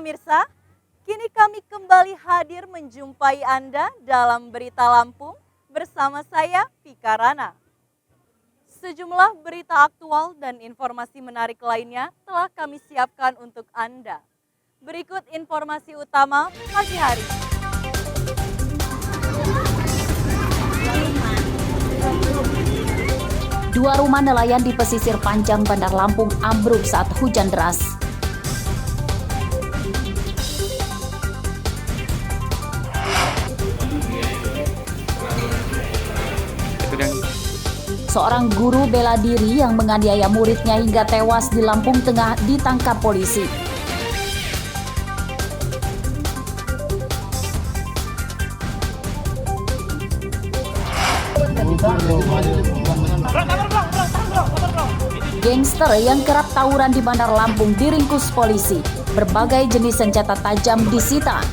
pemirsa, kini kami kembali hadir menjumpai Anda dalam Berita Lampung bersama saya, Vika Rana. Sejumlah berita aktual dan informasi menarik lainnya telah kami siapkan untuk Anda. Berikut informasi utama pagi hari. Dua rumah nelayan di pesisir panjang Bandar Lampung ambruk saat hujan deras. Seorang guru bela diri yang menganiaya muridnya hingga tewas di Lampung Tengah ditangkap polisi. Gangster yang kerap tawuran di Bandar Lampung diringkus polisi. Berbagai jenis senjata tajam disita.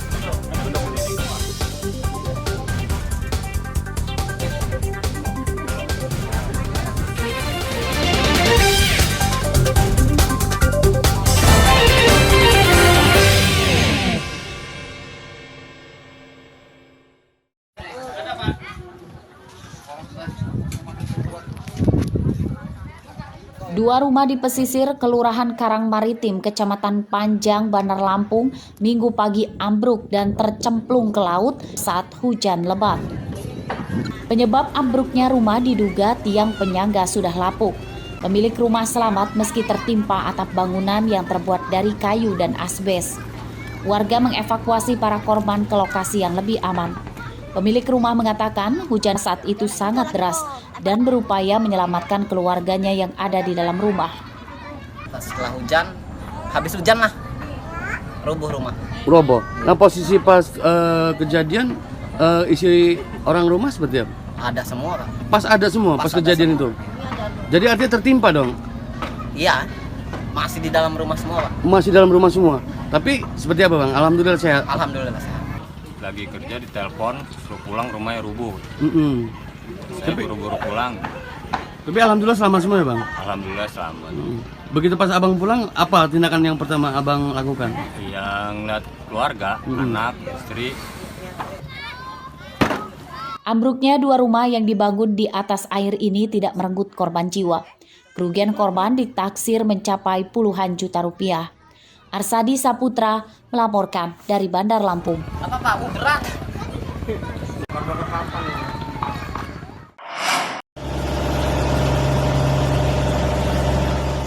Dua rumah di pesisir Kelurahan Karang Maritim, Kecamatan Panjang, Bandar Lampung, Minggu pagi ambruk dan tercemplung ke laut saat hujan lebat. Penyebab ambruknya rumah diduga tiang penyangga sudah lapuk. Pemilik rumah selamat meski tertimpa atap bangunan yang terbuat dari kayu dan asbes. Warga mengevakuasi para korban ke lokasi yang lebih aman. Pemilik rumah mengatakan hujan saat itu sangat deras dan berupaya menyelamatkan keluarganya yang ada di dalam rumah. Setelah hujan, habis hujan lah, roboh rumah. Roboh. Nah posisi pas kejadian isi orang rumah seperti apa? Ada semua Pak. Pas ada semua, pas kejadian semua. itu? Jadi artinya tertimpa dong? Iya, masih di dalam rumah semua Pak. Masih dalam rumah semua? Tapi seperti apa Bang? Alhamdulillah sehat? Alhamdulillah sehat. Lagi kerja di telepon, suruh pulang rumahnya rubuh. Saya buru-buru pulang. Tapi alhamdulillah selamat semua ya Bang? Alhamdulillah selamat. Begitu pas Abang pulang, apa tindakan yang pertama Abang lakukan? Yang lihat keluarga, anak, istri. Ambruknya dua rumah yang dibangun di atas air ini tidak merenggut korban jiwa. Kerugian korban ditaksir mencapai puluhan juta rupiah. Arsadi Saputra melaporkan dari Bandar Lampung. Apa Pak? Berat.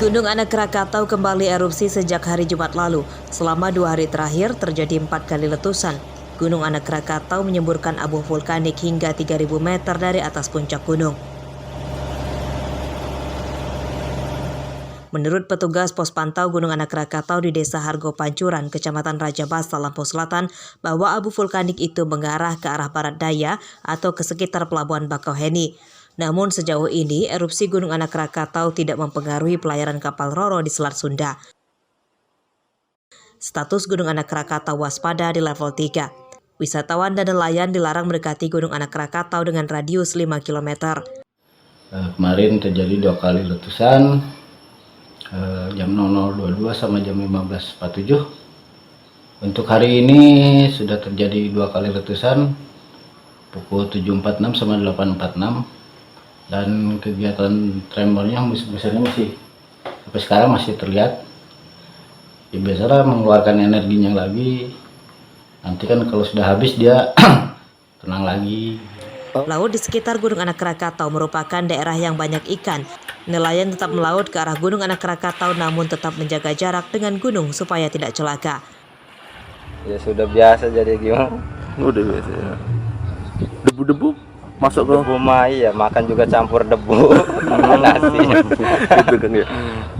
Gunung Anak Krakatau kembali erupsi sejak hari Jumat lalu. Selama 2 hari terakhir terjadi 4 kali letusan. Gunung Anak Krakatau menyemburkan abu vulkanik hingga 3.000 meter dari atas puncak gunung. Menurut petugas pos pantau Gunung Anak Krakatau di Desa Hargo Pancuran, Kecamatan Raja Basa, Lampung Selatan, bahwa abu vulkanik itu mengarah ke arah barat daya atau ke sekitar Pelabuhan Bakauheni. Namun sejauh ini erupsi Gunung Anak Krakatau tidak mempengaruhi pelayaran kapal Roro di Selat Sunda. Status Gunung Anak Krakatau waspada di level 3. Wisatawan dan nelayan dilarang mendekati Gunung Anak Krakatau dengan radius 5 km. Kemarin terjadi 2 kali letusan, jam 00.22 sama jam 15.47. Untuk hari ini sudah terjadi 2 kali letusan, pukul 7.46 sama 8.46. Dan kegiatan tremornya besarnya masih sampai sekarang masih terlihat. Ya, biasalah mengeluarkan energinya lagi. Nanti kan kalau sudah habis dia tenang lagi. Laut di sekitar Gunung Anak Krakatau merupakan daerah yang banyak ikan. Nelayan tetap melaut ke arah Gunung Anak Krakatau namun tetap menjaga jarak dengan gunung supaya tidak celaka. Ya sudah biasa jadi gimana? Udah biasa ya. Debu-debu masuk ke rumah, ya makan juga campur debu. Nasi. Gitu kan ya.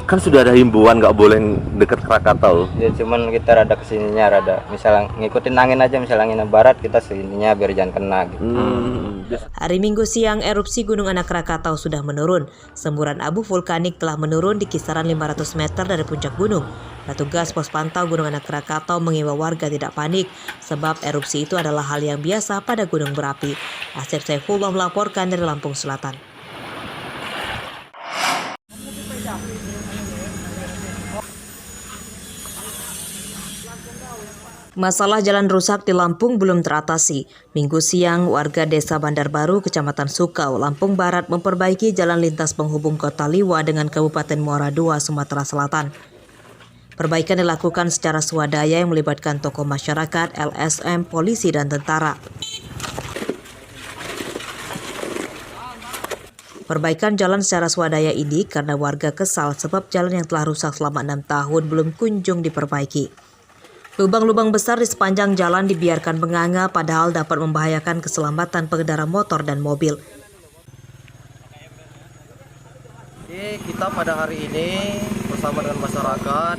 Kan sudah ada himbauan nggak boleh dekat Krakatau. Ya cuman kita rada kesininya rada, misalnya ngikutin angin aja, misalnya angin barat kita sininya biar jangan kena gitu. Hari Minggu siang erupsi Gunung Anak Krakatau sudah menurun. Semburan abu vulkanik telah menurun di kisaran 500 meter dari puncak gunung. Petugas pos pantau Gunung Anak Krakatau mengimbau warga tidak panik sebab erupsi itu adalah hal yang biasa pada gunung berapi. Asep Saifullah melaporkan dari Lampung Selatan. Masalah jalan rusak di Lampung belum teratasi. Minggu siang, warga Desa Bandar Baru, Kecamatan Sukau, Lampung Barat memperbaiki jalan lintas penghubung Kota Liwa dengan Kabupaten Muara II, Sumatera Selatan. Perbaikan dilakukan secara swadaya yang melibatkan tokoh masyarakat, LSM, polisi, dan tentara. Perbaikan jalan secara swadaya ini karena warga kesal sebab jalan yang telah rusak selama 6 tahun belum kunjung diperbaiki. Lubang-lubang besar di sepanjang jalan dibiarkan menganga padahal dapat membahayakan keselamatan pengendara motor dan mobil. Jadi kita pada hari ini bersama dengan masyarakat,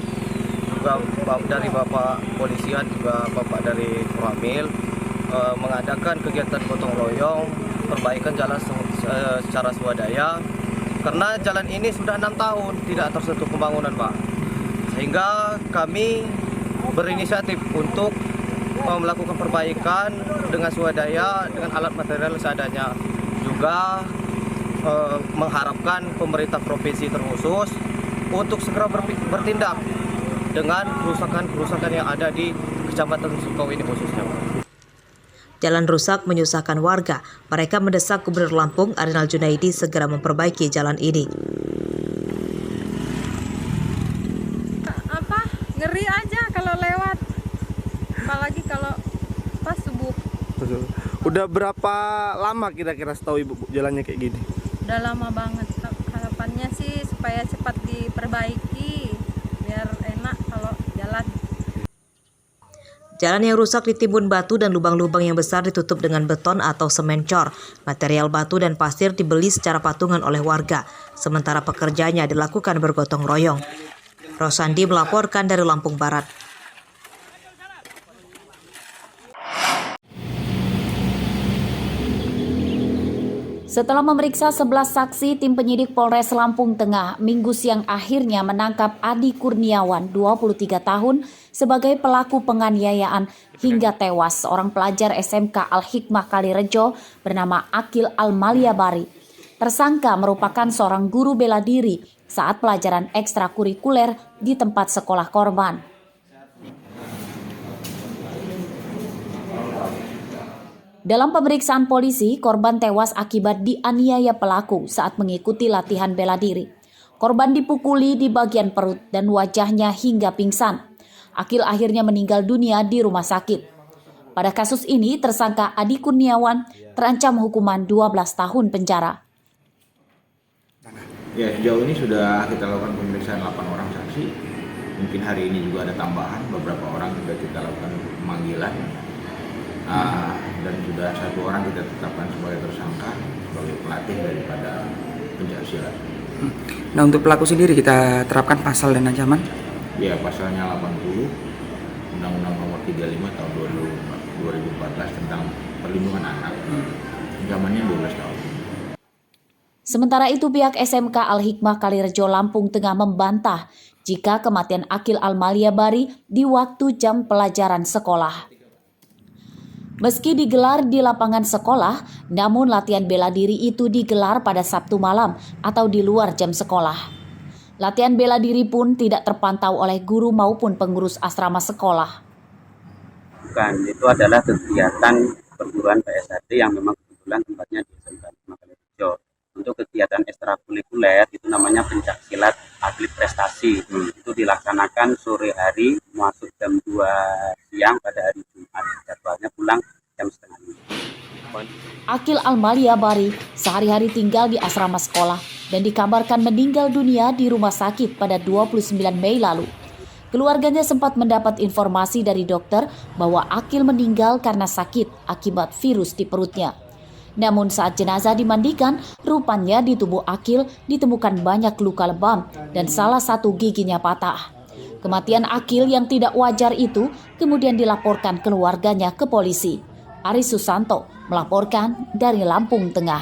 juga dari Bapak Polisian, juga Bapak dari Kuramil, mengadakan kegiatan gotong royong, perbaikan jalan secara swadaya. Karena jalan ini sudah 6 tahun tidak tersentuh pembangunan, Pak. Sehingga kami berinisiatif untuk melakukan perbaikan dengan swadaya, dengan alat material seadanya. Juga mengharapkan pemerintah provinsi terkhusus untuk segera bertindak dengan kerusakan-kerusakan yang ada di Kecamatan Sukau ini khususnya. Jalan rusak menyusahkan warga. Mereka mendesak Gubernur Lampung Arinal Junaidi segera memperbaiki jalan ini. Ngeri aja kalau lewat, apalagi kalau pas subuh. Udah berapa lama kira-kira setahu Ibu jalannya kayak gini? Udah lama banget. Harapannya sih supaya cepat diperbaiki biar enak kalau jalan. Jalan yang rusak ditimbun batu dan lubang-lubang yang besar ditutup dengan beton atau semen cor. Material batu dan pasir dibeli secara patungan oleh warga, sementara pekerjaannya dilakukan bergotong royong. Rosandi melaporkan dari Lampung Barat. Setelah memeriksa 11 saksi, tim penyidik Polres Lampung Tengah Minggu siang akhirnya menangkap Adi Kurniawan, 23 tahun, sebagai pelaku penganiayaan hingga tewas seorang pelajar SMK Al-Hikmah Kalirejo bernama Akil Al-Maliabari. Tersangka merupakan seorang guru bela diri saat pelajaran ekstrakurikuler di tempat sekolah korban. Dalam pemeriksaan polisi, korban tewas akibat dianiaya pelaku saat mengikuti latihan bela diri. Korban dipukuli di bagian perut dan wajahnya hingga pingsan. Akil akhirnya meninggal dunia di rumah sakit. Pada kasus ini, tersangka Adi Kurniawan terancam hukuman 12 tahun penjara. Ya, sejauh ini sudah kita lakukan pemeriksaan 8 orang saksi. Mungkin hari ini juga ada tambahan, beberapa orang sudah kita lakukan pemanggilan. Dan sudah 1 orang kita tetapkan sebagai tersangka, sebagai pelatih daripada pencaksilat. Nah, untuk pelaku sendiri kita terapkan pasal dan ancaman? Ya, pasalnya 80, Undang-Undang Nomor 35 tahun 2014 tentang perlindungan anak. Ancamannya 12 tahun. Sementara itu pihak SMK Al-Hikmah Kalirejo Lampung Tengah membantah jika kematian Akil Al-Maliabari di waktu jam pelajaran sekolah. Meski digelar di lapangan sekolah, namun latihan bela diri itu digelar pada Sabtu malam atau di luar jam sekolah. Latihan bela diri pun tidak terpantau oleh guru maupun pengurus asrama sekolah. Bukan, itu adalah kegiatan perguruan PSAD yang memang kebetulan tempatnya di SMK Al-Hikmah Kalirejo. Untuk kegiatan ekstrakurikuler itu namanya pencaksilat atlet prestasi. Itu dilaksanakan sore hari masuk jam 2 siang pada hari Jumat. Jadwalnya pulang jam 4:30. Akil Al-Maliabari sehari-hari tinggal di asrama sekolah dan dikabarkan meninggal dunia di rumah sakit pada 29 Mei lalu. Keluarganya sempat mendapat informasi dari dokter bahwa Akil meninggal karena sakit akibat virus di perutnya. Namun saat jenazah dimandikan, rupanya di tubuh Akil ditemukan banyak luka lebam dan salah satu giginya patah. Kematian Akil yang tidak wajar itu kemudian dilaporkan keluarganya ke polisi. Aris Susanto melaporkan dari Lampung Tengah.